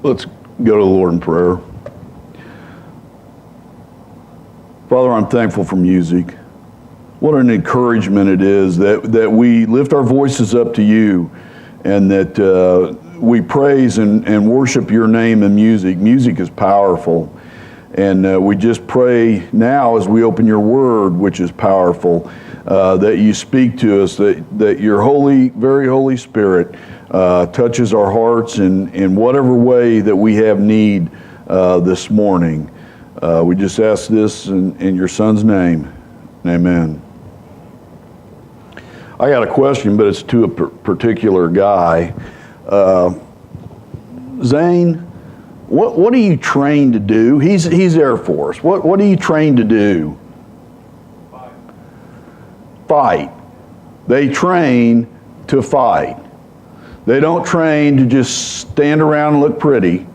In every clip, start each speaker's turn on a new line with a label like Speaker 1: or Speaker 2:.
Speaker 1: Let's go to the Lord in prayer. Father, I'm thankful for music. What an encouragement it is that we lift our voices up to you and that we praise and worship your name in music. Music is powerful. And we just pray now as we open your word, which is powerful, that you speak to us, that your holy, very Holy Spirit touches our hearts in whatever way that we have need this morning. We just ask this in your Son's name. Amen. I got a question, but it's to a particular guy. Zane, what are you trained to do? He's Air Force. What are you trained to do? Fight. They train to fight. They don't train to just stand around and look pretty.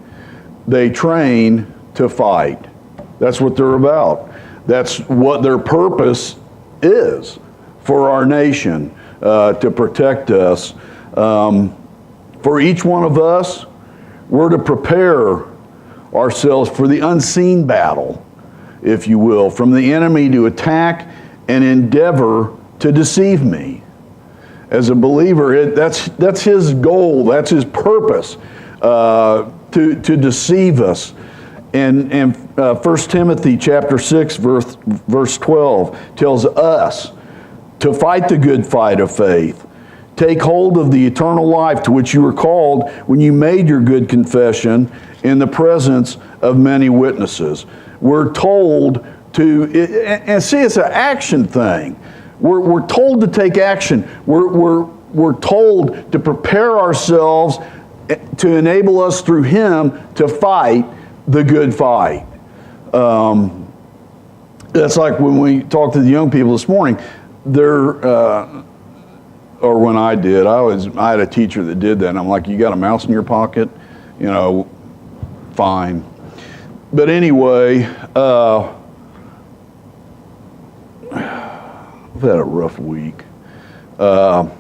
Speaker 1: They train to fight. That's what they're about. That's what their purpose is for our nation, to protect us. For each one of us, we're to prepare ourselves for the unseen battle, if you will, from the enemy to attack and endeavor to deceive me. As a believer, that's his goal, that's his purpose, to deceive us. And 1 Timothy chapter 6, verse 12 tells us to fight the good fight of faith. Take hold of the eternal life to which you were called when you made your good confession in the presence of many witnesses. We're told to, and see, it's an action thing. We're told to take action. We're told to prepare ourselves to enable us through Him to fight the good fight. That's like when we talked to the young people this morning. Or when I did, I had a teacher that did that, and I'm like, you got a mouse in your pocket? You know, fine. But anyway, I've had a rough week. You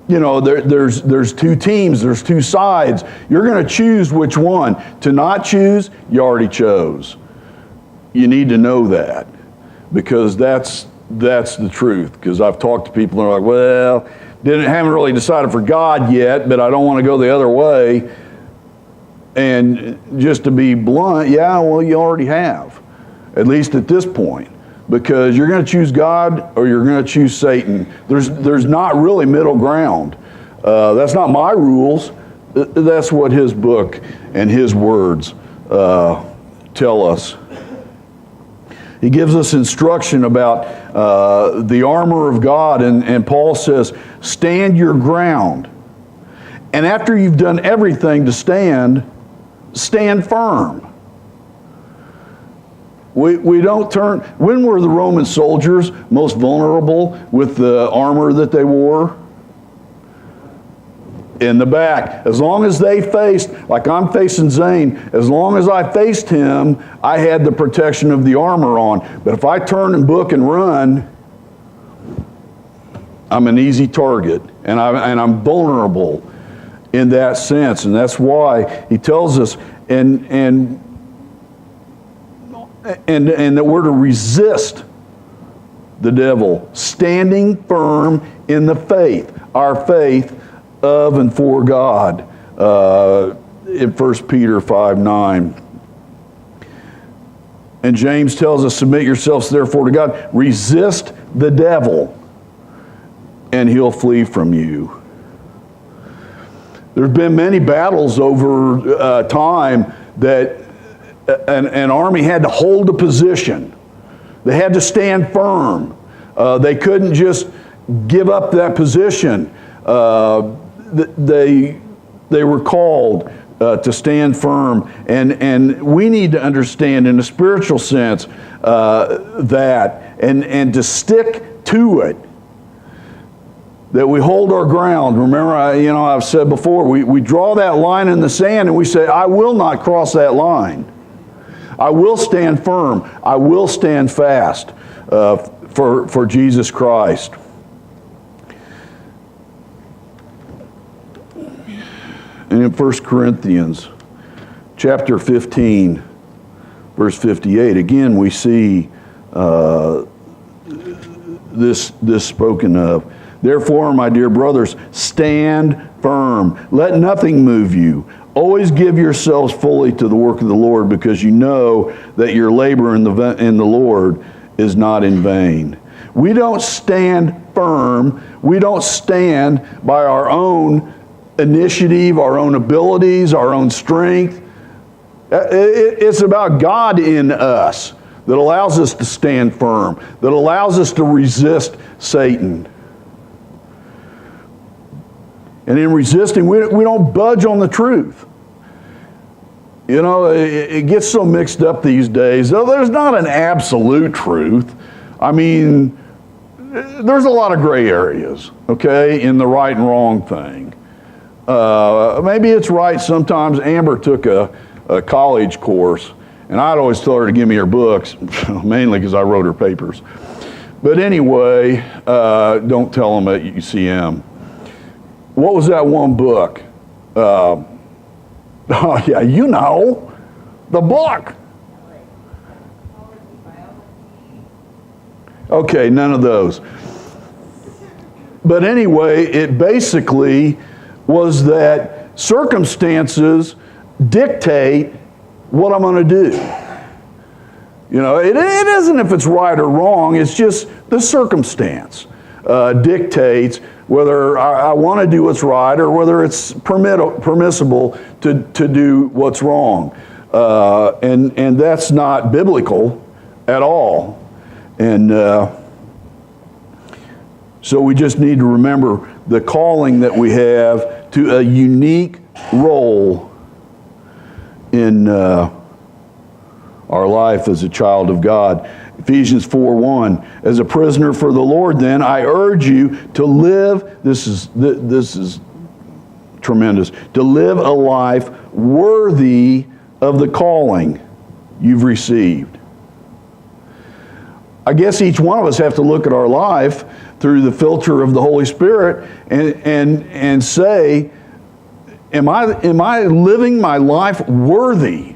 Speaker 1: know, there's two teams, there's two sides. You're going to choose which one. To not choose, you already chose. You need to know that, because that's the truth. Because I've talked to people and they're like, well, haven't really decided for God yet, but I don't want to go the other way. And just to be blunt, yeah, well, you already have, at least at this point, because you're going to choose God or you're going to choose Satan. There's not really middle ground. That's not my rules. That's what his book and his words tell us. He gives us instruction about the armor of God, and Paul says, stand your ground. And after you've done everything to stand firm. We don't turn. When were the Roman soldiers most vulnerable with the armor that they wore? In the back. As long as they faced, like I'm facing Zane, as long as I faced him, I had the protection of the armor on. But if I turn and book and run, I'm an easy target, and I'm vulnerable in that sense. And that's why he tells us and that we're to resist the devil, standing firm in the faith, our faith of and for God, in 1 Peter 5:9. And James tells us, submit yourselves therefore to God. Resist the devil, and he'll flee from you. There's been many battles over time that an army had to hold a position. They had to stand firm. They couldn't just give up that position. They were called to stand firm, and we need to understand in a spiritual sense that and to stick to it, that we hold our ground. Remember, I've said before, we draw that line in the sand and we say, I will not cross that line. I will stand firm. I will stand fast for Jesus Christ. And in 1 Corinthians chapter 15, verse 58, again we see this spoken of. Therefore, my dear brothers, stand firm. Let nothing move you. Always give yourselves fully to the work of the Lord, because you know that your labor in the Lord is not in vain. We don't stand firm. We don't stand by our own initiative, our own abilities, our own strength. It's about God in us that allows us to stand firm, that allows us to resist Satan. And in resisting, we don't budge on the truth. You know, it gets so mixed up these days. There's not an absolute truth. I mean, there's a lot of gray areas, okay, in the right and wrong thing. Maybe it's right sometimes. Amber took a college course, and I'd always tell her to give me her books, mainly because I wrote her papers. But anyway, don't tell them at UCM. What was that one book? Oh yeah, you know, the book. Okay, none of those. But anyway, it basically was that circumstances dictate what I'm going to do. You know, it isn't if it's right or wrong, it's just the circumstance dictates whether I want to do what's right or whether it's permissible to do what's wrong. And that's not biblical at all. And so we just need to remember the calling that we have to a unique role in our life as a child of God. Ephesians 4:1, as a prisoner for the Lord, then, I urge you to live, this is tremendous, to live a life worthy of the calling you've received. I guess each one of us have to look at our life through the filter of the Holy Spirit and say, am I living my life worthy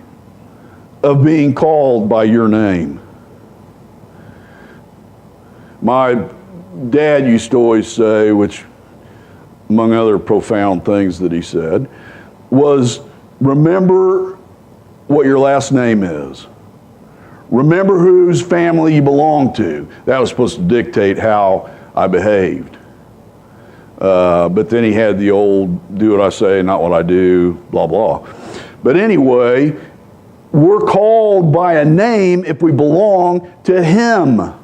Speaker 1: of being called by your name? My dad used to always say, which among other profound things that he said, was remember what your last name is. Remember whose family you belong to. That was supposed to dictate how I behaved. But then he had the old, do what I say, not what I do, blah, blah. But anyway, we're called by a name if we belong to Him.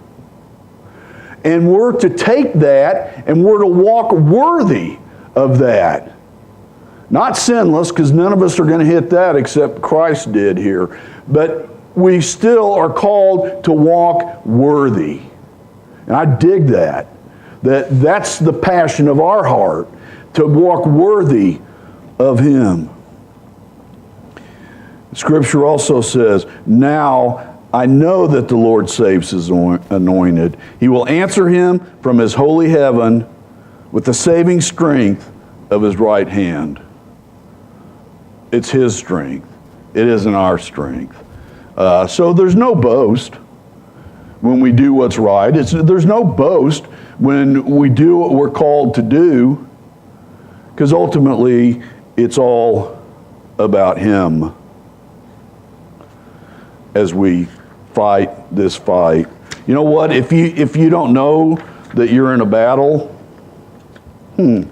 Speaker 1: And we're to take that and we're to walk worthy of that. Not sinless, because none of us are going to hit that except Christ did here. But we still are called to walk worthy. And I dig that. That's the passion of our heart, to walk worthy of Him. Scripture also says, now I know that the Lord saves His anointed. He will answer him from His holy heaven with the saving strength of His right hand. It's His strength. It isn't our strength. So there's no boast when we do what's right. There's no boast when we do what we're called to do, because ultimately it's all about Him as we fight this fight. You know what? If you don't know that you're in a battle, because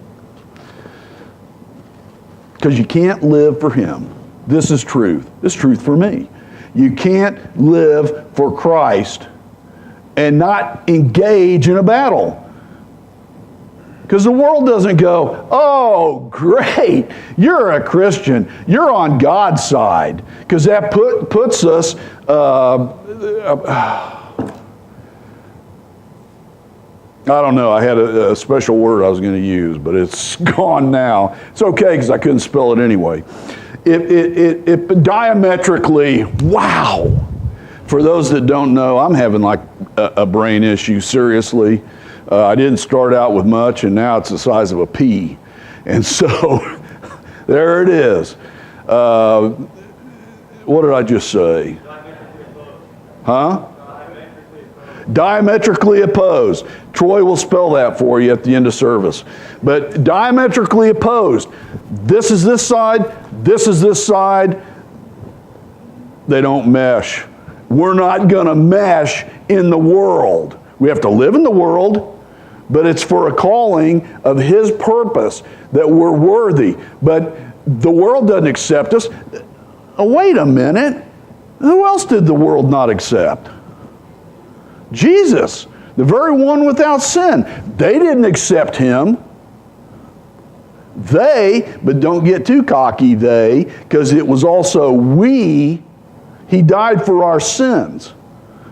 Speaker 1: you can't live for Him. This is truth. This is truth for me. You can't live for Christ and not engage in a battle. Because the world doesn't go, oh, great, you're a Christian. You're on God's side. Because that puts us, I don't know, I had a special word I was going to use, but it's gone now. It's okay because I couldn't spell it anyway. It diametrically, wow. For those that don't know, I'm having like a brain issue, seriously. I didn't start out with much, and now it's the size of a pea. And so, there it is. What did I just say? Huh? Diametrically opposed. Troy will spell that for you at the end of service. But diametrically opposed. This is this side. This is this side. They don't mesh. We're not going to mesh in the world. We have to live in the world, but it's for a calling of His purpose that we're worthy. But the world doesn't accept us. Oh, wait a minute. Who else did the world not accept? Jesus, the very one without sin. They didn't accept Him. But don't get too cocky, because it was also we. He died for our sins.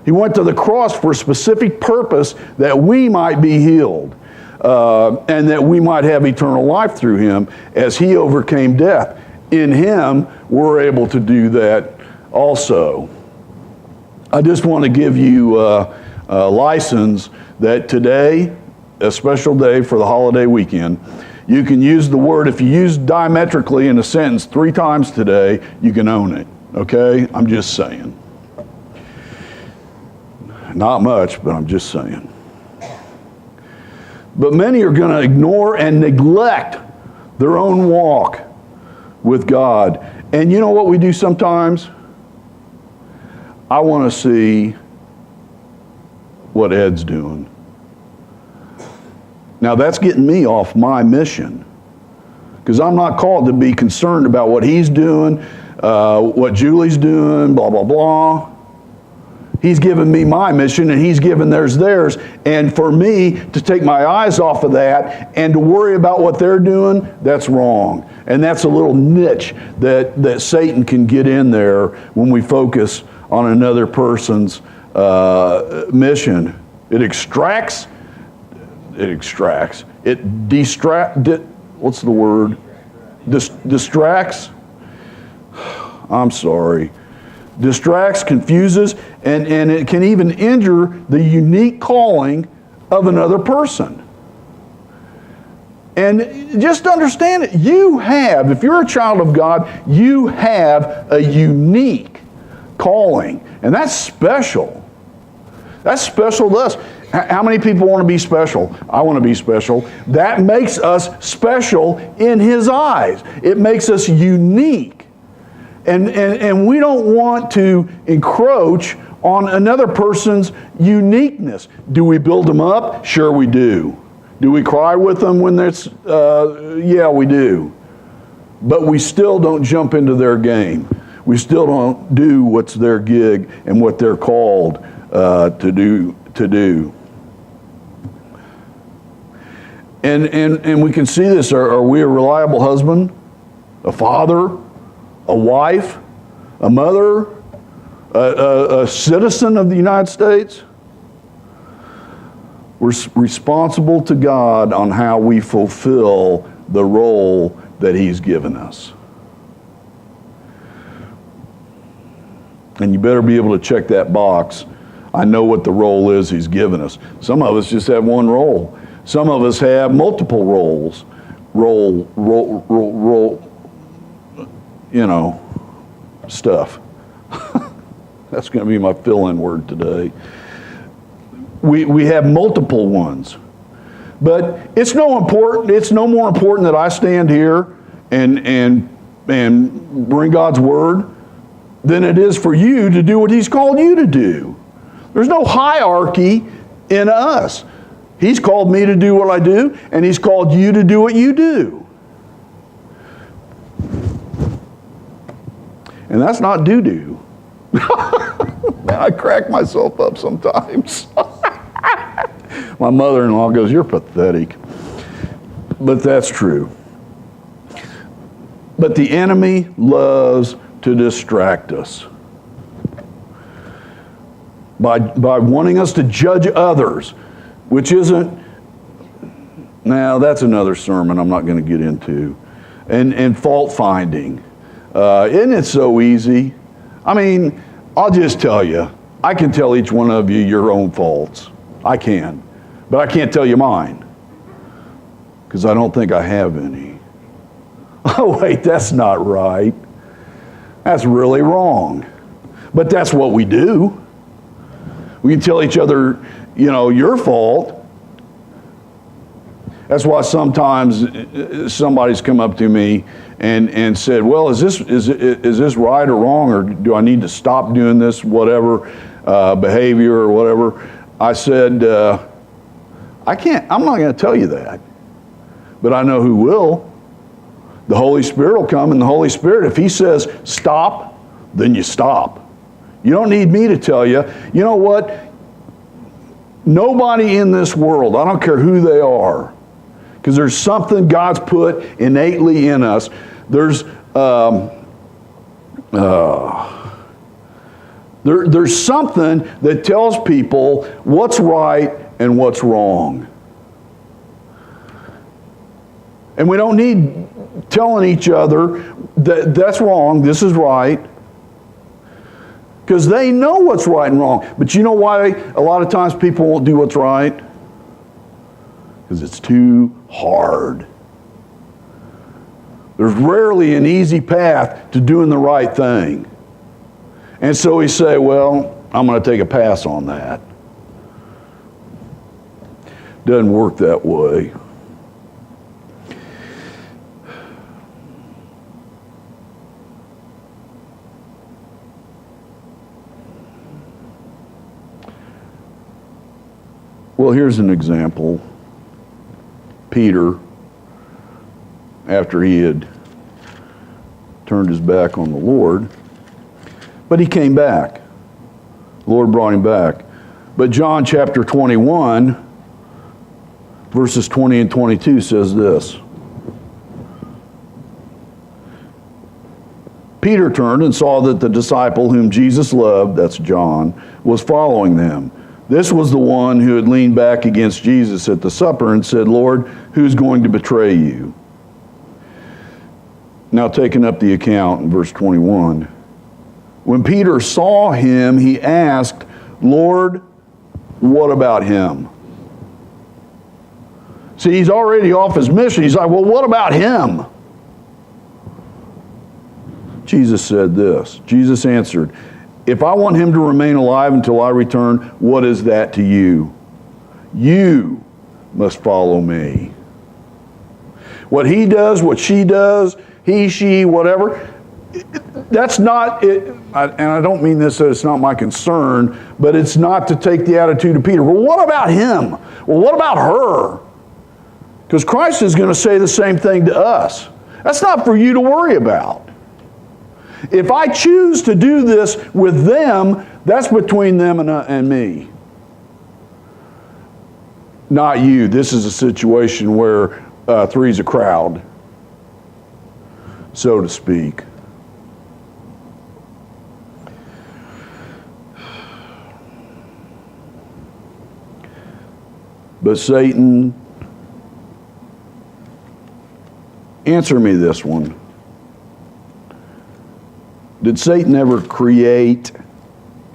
Speaker 1: He went to the cross for a specific purpose that we might be healed and that we might have eternal life through Him as He overcame death. In Him, we're able to do that also. I just want to give you a license that today, a special day for the holiday weekend, you can use the word, if you use diametrically in a sentence 3 times today, you can own it. Okay? I'm just saying. Not much, but I'm just saying. But many are going to ignore and neglect their own walk with God. And you know what we do sometimes? I want to see what Ed's doing. Now that's getting me off my mission, because I'm not called to be concerned about what he's doing, what Julie's doing, blah, blah, blah. He's given me my mission and he's given theirs. And for me to take my eyes off of that and to worry about what they're doing, that's wrong. And that's a little niche that Satan can get in there when we focus on another person's mission. It extracts. What's the word? Distracts. I'm sorry. Distracts, confuses, and it can even injure the unique calling of another person. And just understand it. You have, if you're a child of God, you have a unique calling. And that's special. That's special to us. How many people want to be special? I want to be special. That makes us special in His eyes. It makes us unique. And we don't want to encroach on another person's uniqueness. Do we build them up? Sure we do. Do we cry with them when there's, yeah, we do. But we still don't jump into their game. We still don't do what's their gig and what they're called to do. And we can see this. Are we a reliable husband, a father, a wife, a mother, a citizen of the United States? We're responsible to God on how we fulfill the role that He's given us. And you better be able to check that box. I know what the role is He's given us. Some of us just have one role. Some of us have multiple roles. Stuff. That's going to be my fill-in word today. We have multiple ones. But it's no more important that I stand here and bring God's word than it is for you to do what He's called you to do. There's no hierarchy in us. He's called me to do what I do, and He's called you to do what you do. And that's not doo-doo. I crack myself up sometimes. My mother-in-law goes, "You're pathetic." But that's true. But the enemy loves to distract us by wanting us to judge others, which isn't, now that's another sermon I'm not going to get into, and fault finding. Isn't it so easy? I mean, I'll just tell you, I can tell each one of you your own faults. I can. But I can't tell you mine, because I don't think I have any. Oh, wait, that's not right. That's really wrong. But that's what we do. We can tell each other, your fault. That's why sometimes somebody's come up to me and said, well, is this right or wrong, or do I need to stop doing this, whatever, behavior or whatever? I said, I'm not going to tell you that. But I know who will. The Holy Spirit will come, and the Holy Spirit, if He says stop, then you stop. You don't need me to tell you. You know what? Nobody in this world, I don't care who they are, because there's something God's put innately in us. There's something that tells people what's right and what's wrong. And we don't need telling each other that that's wrong, this is right. Because they know what's right and wrong. But you know why a lot of times people won't do what's right? Because it's too hard. There's rarely an easy path to doing the right thing. And so we say, well, I'm going to take a pass on that. Doesn't work that way. Well, here's an example. Peter, after he had turned his back on the Lord, but he came back. The Lord brought him back. But John chapter 21, verses 20 and 22 says this. Peter turned and saw that the disciple whom Jesus loved, that's John, was following them. This was the one who had leaned back against Jesus at the supper and said, Lord, who's going to betray you? Now taking up the account in verse 21. When Peter saw him, he asked, Lord, what about him? See, he's already off his mission. He's like, well, what about him? Jesus said this. Jesus answered, if I want him to remain alive until I return, what is that to you? You must follow me. What he does, what she does, he, she, whatever, that's not it. And I don't mean this that it's not my concern, but it's not to take the attitude of Peter. Well, what about him? Well, what about her? Because Christ is going to say the same thing to us. That's not for you to worry about. If I choose to do this with them, that's between them and me. Not you. This is a situation where three's a crowd, so to speak. But Satan, answer me this one. Did Satan ever create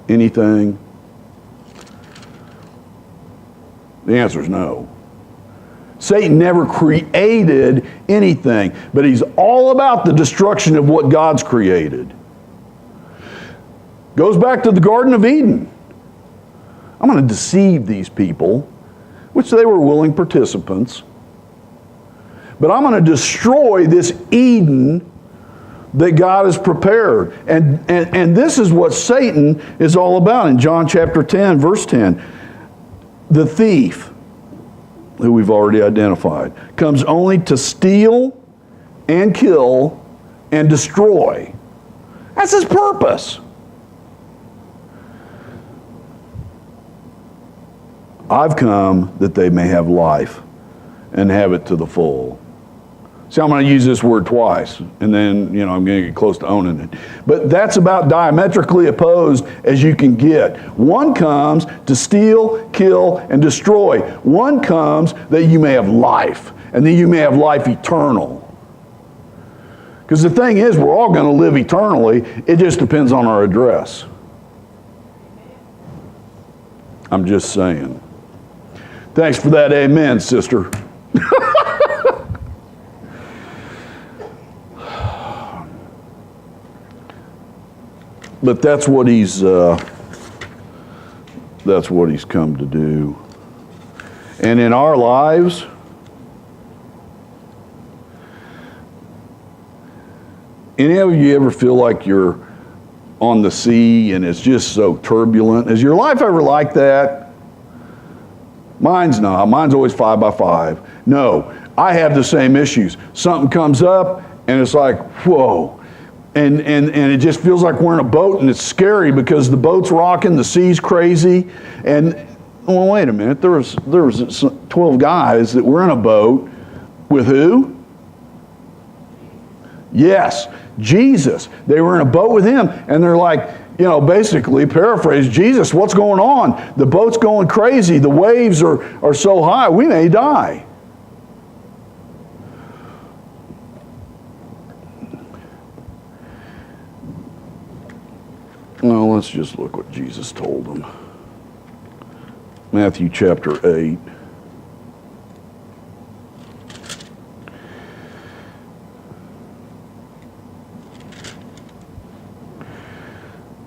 Speaker 1: anything? The answer is no. Satan never created anything, but he's all about the destruction of what God's created. Goes back to the Garden of Eden. I'm going to deceive these people, which they were willing participants, but I'm going to destroy this Eden that God has prepared. And this is what Satan is all about in John chapter 10, verse 10. The thief, who we've already identified, comes only to steal and kill and destroy. That's his purpose. I've come that they may have life and have it to the full. See, I'm going to use this word twice, and then, I'm going to get close to owning it. But that's about diametrically opposed as you can get. One comes to steal, kill, and destroy. One comes that you may have life, and then you may have life eternal. Because the thing is, we're all going to live eternally. It just depends on our address. I'm just saying. Thanks for that amen, sister. But that's what he's come to do. And in our lives, any of you ever feel like you're on the sea and it's just so turbulent? Is your life ever like that? Mine's not. Mine's always 5 by 5. No, I have the same issues. Something comes up and it's like, whoa. And it just feels like we're in a boat, and it's scary because the boat's rocking, the sea's crazy. And, well, wait a minute, there was 12 guys that were in a boat with who? Yes, Jesus. They were in a boat with him, and they're like, basically, paraphrase, Jesus, what's going on? The boat's going crazy. The waves are so high, we may die. Well, let's just look what Jesus told them. Matthew chapter 8.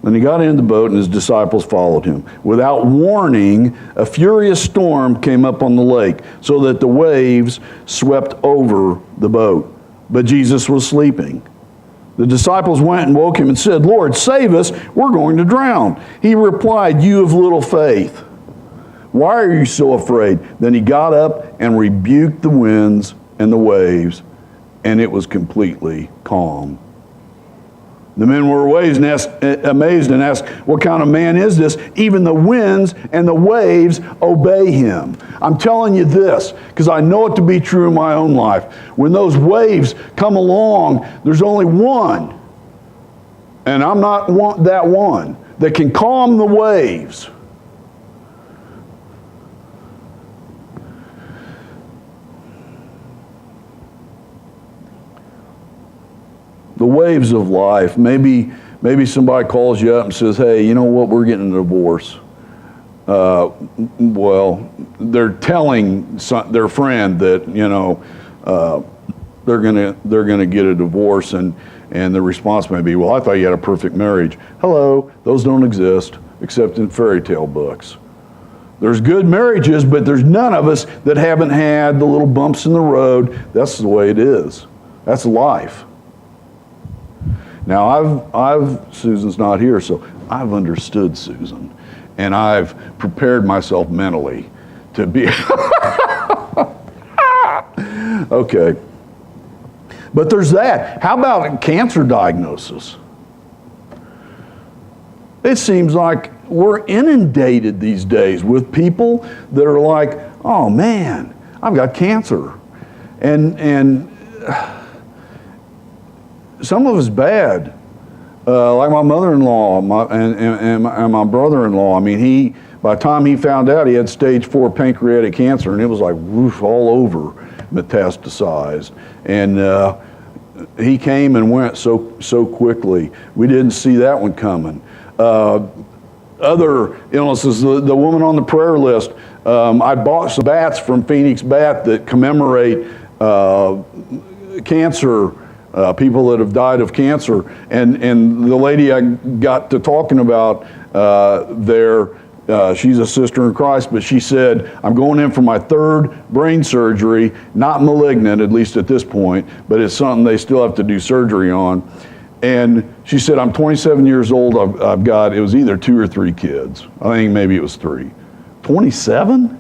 Speaker 1: Then he got into the boat and his disciples followed him. Without warning, a furious storm came up on the lake, so that the waves swept over the boat. But Jesus was sleeping. The disciples went and woke him and said, "Lord, save us, we're going to drown." He replied, "You of little faith, why are you so afraid?" Then he got up and rebuked the winds and the waves, and it was completely calm. The men were amazed and asked, "What kind of man is this? Even the winds and the waves obey him." I'm telling you this because I know it to be true in my own life. When those waves come along, there's only one, and I'm not that one, that can calm the waves. The waves of life. Maybe somebody calls you up and says, "Hey, you know what? We're getting a divorce." Well, they're telling their friend that they're gonna get a divorce, and the response may be, "Well, I thought you had a perfect marriage." Hello, those don't exist except in fairy tale books. There's good marriages, but there's none of us that haven't had the little bumps in the road. That's the way it is. That's life. Now, Susan's not here, so I've understood Susan, and I've prepared myself mentally to be, okay. But there's that. How about cancer diagnosis? It seems like we're inundated these days with people that are like, "Oh man, I've got cancer." And some of it's bad, like my mother-in-law and my brother-in-law. I mean, by the time he found out, he had stage 4 pancreatic cancer, and it was like woof, all over, metastasized. And he came and went so quickly. We didn't see that one coming. Other illnesses, the woman on the prayer list, I bought some bats from Phoenix Bat that commemorate cancer. People that have died of cancer, and the lady I got to talking about she's a sister in Christ, but she said, "I'm going in for my 3rd brain surgery, not malignant, at least at this point, but it's something they still have to do surgery on." And she said, "I'm 27 years old, I've got," it was either 2 or 3 kids. I think maybe it was 3. 27?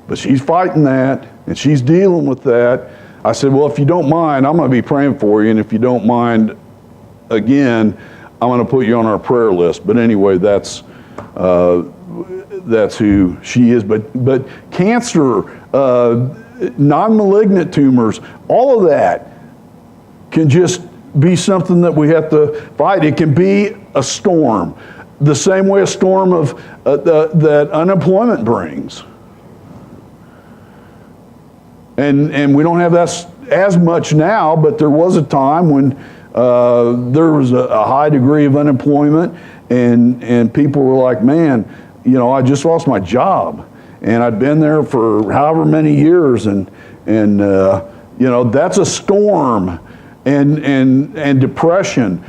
Speaker 1: But she's fighting that, and she's dealing with that. I said, "Well, if you don't mind, I'm going to be praying for you, and if you don't mind, again, I'm going to put you on our prayer list." But anyway, that's who she is. But cancer, non-malignant tumors, all of that can just be something that we have to fight. It can be a storm, the same way a storm of that unemployment brings. And we don't have that as much now, but there was a time when there was a high degree of unemployment, and people were like, "Man, I just lost my job, and I'd been there for however many years, and that's a storm, and depression."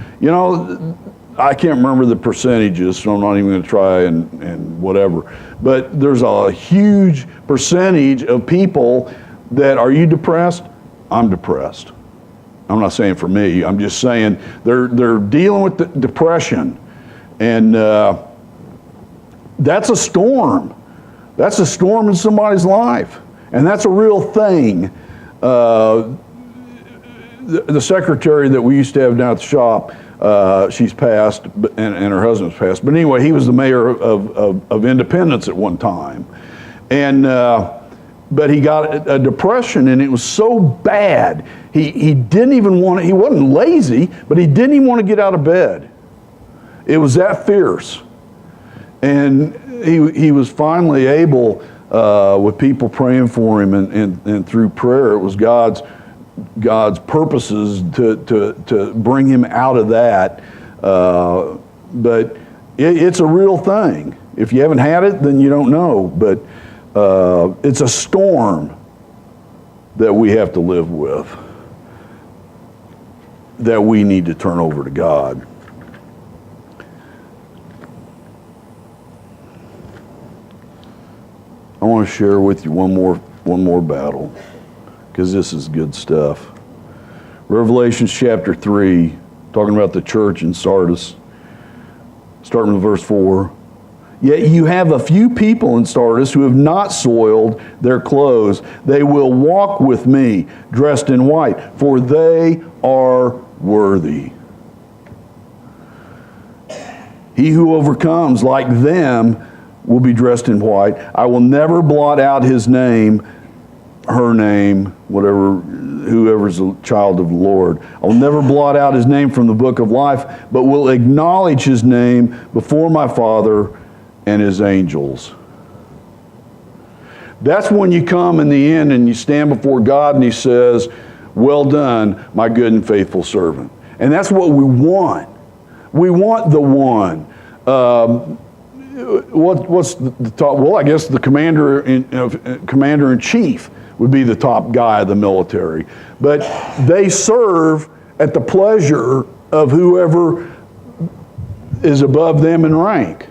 Speaker 1: I can't remember the percentages, so I'm not even going to try and whatever. But there's a huge percentage of people that, are you depressed? I'm depressed. I'm not saying for me. I'm just saying they're dealing with the depression. And that's a storm. That's a storm in somebody's life. And that's a real thing. The secretary that we used to have down at the shop, she's passed, and her husband's passed. But anyway, he was the mayor of Independence at one time. And but he got a depression, and it was so bad. He didn't even want to, he wasn't lazy, but he didn't even want to get out of bed. It was that fierce. And he was finally able, with people praying for him and through prayer, it was God's purposes to bring him out of that. But it's a real thing. If you haven't had it, then you don't know. But it's a storm that we have to live with, that we need to turn over to God. I want to share with you one more battle, because this is good stuff. Revelation chapter 3, talking about the church in Sardis, starting with verse 4. Yet you have a few people in Sardis who have not soiled their clothes. They will walk with me, dressed in white, for they are worthy. He who overcomes like them will be dressed in white. I will never blot out his name, her name, whoever's a child of the Lord. I will never blot out his name from the book of life, but will acknowledge his name before my Father and his angels. That's when you come in the end and you stand before God and he says, well done, my good and faithful servant. And that's what we want. We want the one. What's the top? Well, I guess the commander-in-chief would be the top guy of the military. But they serve at the pleasure of whoever is above them in rank.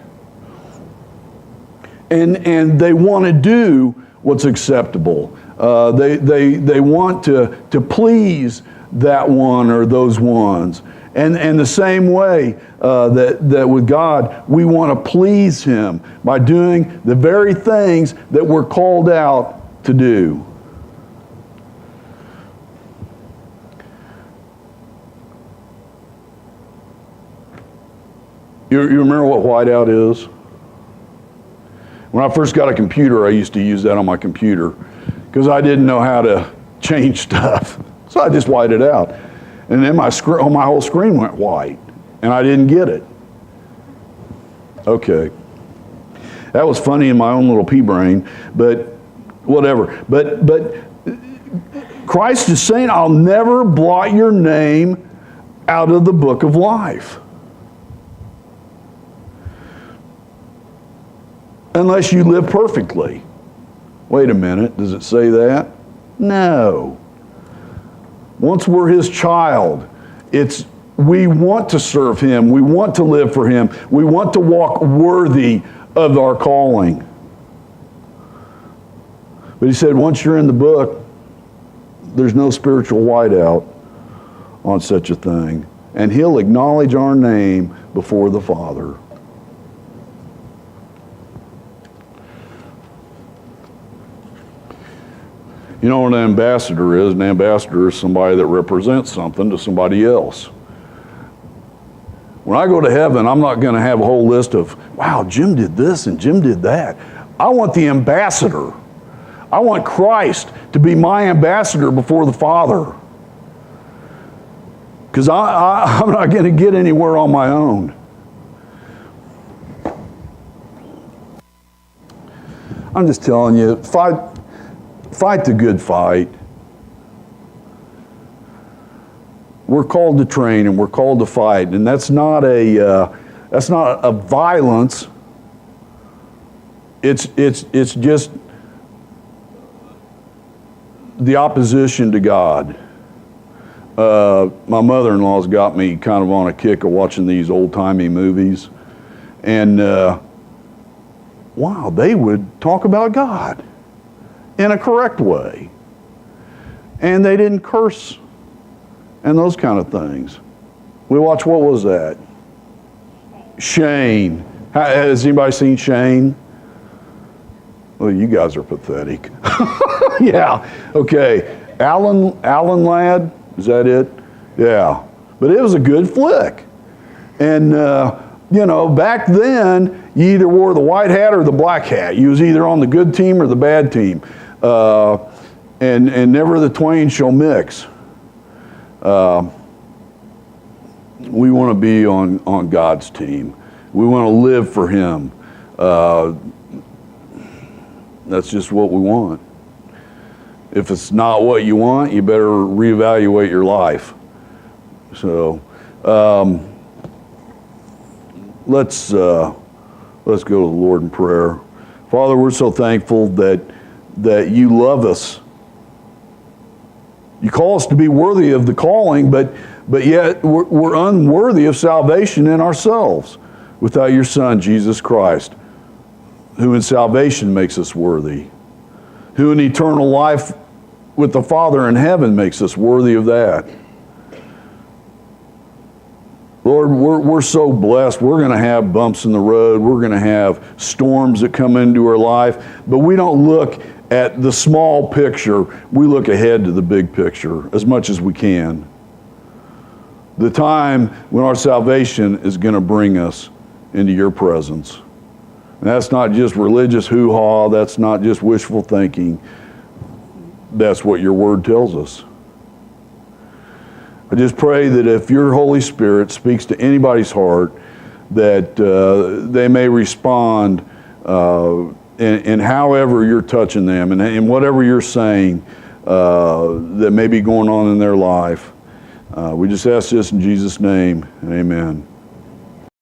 Speaker 1: And they want to do what's acceptable. They want to please that one or those ones. And the same way that with God, we want to please him by doing the very things that we're called out to do. You remember what whiteout is? When I first got a computer, I used to use that on my computer because I didn't know how to change stuff. So I just whited it out. And then my whole screen went white, and I didn't get it. Okay. That was funny in my own little pea brain, but whatever. But Christ is saying, I'll never blot your name out of the book of life. Unless you live perfectly. Wait a minute, does it say that? No. Once we're his child, we want to serve him. We want to live for him. We want to walk worthy of our calling. But he said, once you're in the book, there's no spiritual whiteout on such a thing. And he'll acknowledge our name before the Father. You know what an ambassador is? An ambassador is somebody that represents something to somebody else. When I go to heaven, I'm not going to have a whole list of, wow, Jim did this and Jim did that. I want the ambassador. I want Christ to be my ambassador before the Father. Because I'm not going to get anywhere on my own. I'm just telling you, fight the good fight. We're called to train and we're called to fight, and that's not a violence. It's just the opposition to God. My mother-in-law's got me kind of on a kick of watching these old-timey movies. And wow, they would talk about God in a correct way. And they didn't curse and those kind of things. We watched, what was that? Shane. Has anybody seen Shane? Well, you guys are pathetic. Yeah, okay. Alan Ladd, is that it? Yeah. But it was a good flick. And, you know, back then, you either wore the white hat or the black hat. You was either on the good team or the bad team. And never the twain shall mix. We want to be on God's team. We want to live for Him. That's just what we want. If it's not what you want, you better reevaluate your life. So let's go to the Lord in prayer. Father, we're so thankful that you love us. You call us to be worthy of the calling, but yet we're unworthy of salvation in ourselves without your Son, Jesus Christ, who in salvation makes us worthy, who in eternal life with the Father in heaven makes us worthy of that. Lord, we're so blessed. We're going to have bumps in the road. We're going to have storms that come into our life, but we don't look at the small picture. We look ahead to the big picture as much as we can. The time when our salvation is going to bring us into your presence. And that's not just religious hoo-ha. That's not just wishful thinking. That's what your word tells us. I just pray that if your Holy Spirit speaks to anybody's heart, that they may respond in however you're touching them and in whatever you're saying that may be going on in their life. We just ask this in Jesus' name, and amen.